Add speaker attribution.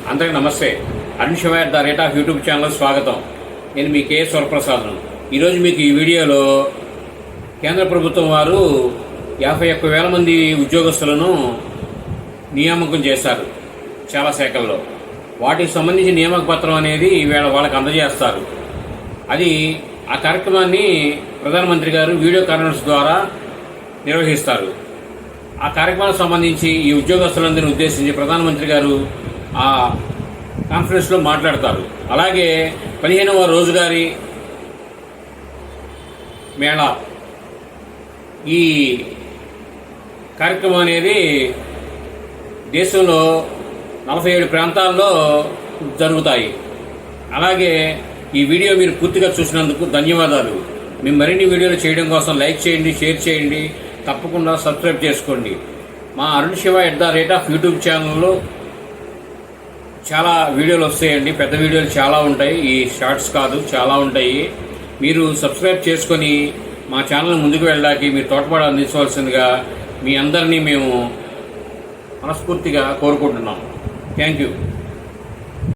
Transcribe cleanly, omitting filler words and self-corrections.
Speaker 1: అందరికీ నమస్తే. Arun Shiva the rate of YouTube channel స్వాగతం. నేను మీ కే స్వరప్రసాద్ను. ఈరోజు మీకు ఈ వీడియోలో కేంద్ర ప్రభుత్వం వారు 51,000 మంది ఉద్యోగస్తులను నియామకం చేశారు చాలా శాఖల్లో. వాటికి సంబంధించి నియామక పత్రం అనేది వాళ్ళకి అందజేస్తారు. అది ఆ కార్యక్రమాన్ని ప్రధానమంత్రి గారు వీడియో కాన్ఫరెన్స్ ద్వారా నిర్వహిస్తారు. ఆ కార్యక్రమానికి సంబంధించి ఈ ఉద్యోగస్తులందరినీ ఉద్దేశించి ప్రధానమంత్రి గారు ఆ కాన్ఫరెన్స్లో మాట్లాడతారు. అలాగే 15వ రోజుగారీ మేళా ఈ కార్యక్రమం అనేది దేశంలో 47 ప్రాంతాల్లో జరుగుతాయి. అలాగే ఈ వీడియో మీరు పూర్తిగా చూసినందుకు ధన్యవాదాలు. మేము మరిన్ని వీడియోలు చేయడం కోసం లైక్ చేయండి, షేర్ చేయండి, తప్పకుండా సబ్స్క్రైబ్ చేసుకోండి. మా Arun Shiva the rate of YouTube ఛానల్లో చాలా వీడియోలు వస్తాయండి. పెద్ద వీడియోలు చాలా ఉంటాయి, ఈ షార్ట్స్ కాదు, చాలా ఉంటాయి. మీరు సబ్స్క్రైబ్ చేసుకొని మా ఛానల్ ముందుకు వెళ్ళడానికి మీరు తోడ్పాటు అందించవలసిందిగా మీ అందరినీ మేము మనస్ఫూర్తిగా కోరుకుంటున్నాం. Thank you.